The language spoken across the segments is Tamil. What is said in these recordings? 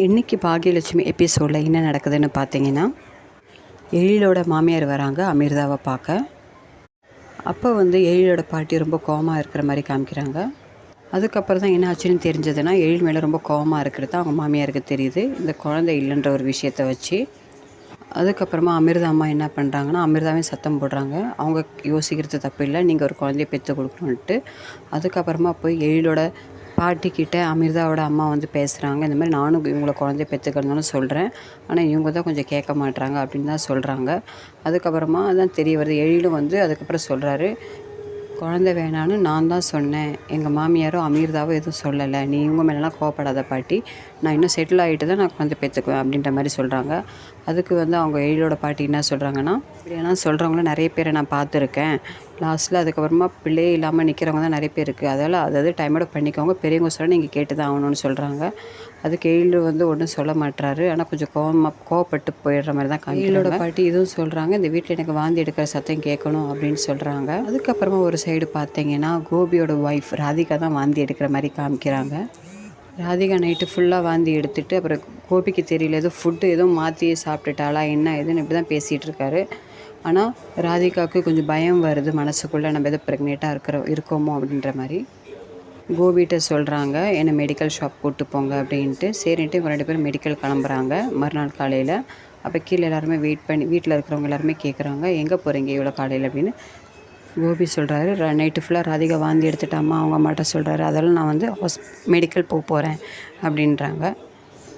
இன்றைக்கி பாகியலட்சுமி எபிசோடில் என்ன நடக்குதுன்னு பார்த்தீங்கன்னா, எழிலோட மாமியார் வராங்க அமிர்தாவை பார்க்க. அப்போ எழிலோட பாட்டி ரொம்ப கோவமாக இருக்கிற மாதிரி காமிக்கிறாங்க. அதுக்கப்புறம் தான் என்ன ஆச்சுன்னு தெரிஞ்சதுன்னா, எழில் மேலே ரொம்ப கோவமாக இருக்கிறது அவங்க மாமியாருக்கு தெரியுது, இந்த குழந்தை இல்லைன்ற ஒரு விஷயத்தை வச்சு. அதுக்கப்புறமா அமிர்தா அம்மா என்ன பண்ணுறாங்கன்னா, அமிர்தாவே சத்தம் போடுறாங்க. அவங்க யோசிக்கிறது தப்பு இல்லை, நீங்கள் ஒரு குழந்தைய பெற்று கொடுக்கணுன்ட்டு. அதுக்கப்புறமா போய் எழிலோட பாட்டிக்கிட்ட அமிர்தாவோட அம்மா பேசுகிறாங்க. இந்த மாதிரி நானும் இவங்கள குழந்தைய பெற்றுக்கிறதுனால சொல்கிறேன், ஆனால் இவங்க தான் கொஞ்சம் கேட்க மாட்றாங்க அப்படின்னு தான் சொல்கிறாங்க. அதுக்கப்புறமா தான் தெரிய வருது, எழிலும் அதுக்கப்புறம் சொல்கிறாரு, குழந்தை வேணான்னு நான் தான் சொன்னேன், எங்கள் மாமியாரும் அமிர்தாவும் எதுவும் சொல்லலை, நீ இவங்க மேலெலாம் கோவப்படாத பாட்டி, நான் இன்னும் செட்டில் ஆகிட்டு தான் நான் குழந்தை பெற்றுக்குவேன் அப்படின்ற மாதிரி சொல்கிறாங்க. அதுக்கு அவங்க எழிலோட பாட்டி என்ன சொல்கிறாங்கன்னா, இப்படியெல்லாம் சொல்கிறவங்கள நிறைய பேரை நான் பார்த்துருக்கேன், லாஸ்ட்டில் அதுக்கப்புறமா பிள்ளையே இல்லாமல் நிற்கிறவங்க தான் நிறைய பேர் இருக்குது, அதனால் அதாவது டைமோட பண்ணிக்கோங்க, பெரியவங்க சொல்ல நீங்கள் கேட்டு தான் ஆகணும்னு சொல்கிறாங்க. அதுக்கு எழில் ஒன்றும் சொல்ல மாட்டுறாரு, ஆனால் கொஞ்சம் கோவப்பட்டு போயிடுற மாதிரி தான் எழிலோட பாட்டி இதுவும் சொல்கிறாங்க, இந்த வீட்டில் எனக்கு வாந்தி எடுக்கிற சத்தம் கேட்கணும் அப்படின்னு சொல்கிறாங்க. அதுக்கப்புறமா ஒரு சைடு பார்த்தீங்கன்னா, கோபியோட ஒய்ஃப் ராதிகா தான் வாந்தி எடுக்கிற மாதிரி காமிக்கிறாங்க. ராதிகா நைட்டு ஃபுல்லாக வாந்தி எடுத்துகிட்டு அப்புறம் கோபிக்கு தெரியல, எதுவும் ஃபுட்டு எதுவும் மாற்றி சாப்பிட்டுட்டாளா என்ன எதுன்னு இப்படி தான் பேசிகிட்டு இருக்காரு. ஆனால் ராதிகாவுக்கு கொஞ்சம் பயம் வருது மனசுக்குள்ளே, நம்ம எதோ ப்ரெக்னெண்ட்டாக இருக்கோமோ அப்படின்ற மாதிரி. கோபிகிட்ட சொல்கிறாங்க, என்னை மெடிக்கல் ஷாப் கூப்பிட்டு போங்க அப்படின்ட்டு. சரின்ட்டு இவங்க 2 பேரும் மெடிக்கல் கிளம்புறாங்க மறுநாள் காலையில். அப்போ கீழே எல்லாருமே வெயிட் பண்ணி வீட்டில் இருக்கிறவங்க எல்லாருமே கேட்குறாங்க, எங்கே போகிறீங்க இவ்வளோ காலையில் அப்படின்னு. கோபி சொல்கிறாரு, நைட்டு ஃபுல்லாக ராதிகா வாந்தி எடுத்துட்டாமா அவங்க அம்மாட்ட சொல்கிறாரு, அதெல்லாம் நான் மெடிக்கல் போகிறேன் அப்படின்றாங்க.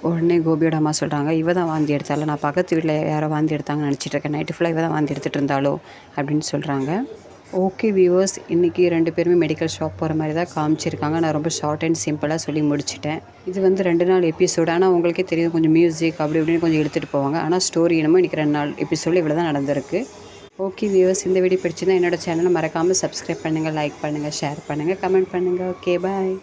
உடனே கோபியோட அம்மா சொல்கிறாங்க, இவ தான் வாந்தி எடுத்தாலும், நான் பக்கத்து வீட்டில் யாரோ வாந்தி எடுத்தாங்கன்னு நினச்சிட்ருக்கேன், நைட்டு ஃபுல்லாக இவ தான் வாந்தி எடுத்துகிட்டு இருந்தாலோ அப்படின்னு சொல்கிறாங்க. ஓகே வியூவர்ஸ், இன்றைக்கி 2 பேருமே மெடிக்கல் ஷாப் போகிற மாதிரி தான் காமிச்சிருக்காங்க. நான் ரொம்ப ஷார்ட் அண்ட் சிம்பிளாக சொல்லி முடிச்சிட்டேன். இது 2 நாள் எபிசோடு, ஆனால் உங்களுக்கே தெரியும் கொஞ்சம் மியூசிக் அப்படி இப்படின்னு கொஞ்சம் எடுத்துகிட்டு போவாங்க. ஆனால் ஸ்டோரி என்னமோ இன்றைக்கி 2 நாள் எபிசோடில் இவ்வளோ தான் நடந்திருக்கு. ஓகே வியூவர்ஸ், இந்த வீடியோ பிடிச்சிருந்தா என்னோடய சேனலை மறக்காமல் சப்ஸ்கிரைப் பண்ணுங்கள், லைக் பண்ணுங்கள், ஷேர் பண்ணுங்கள், கமெண்ட் பண்ணுங்கள். Okay bye.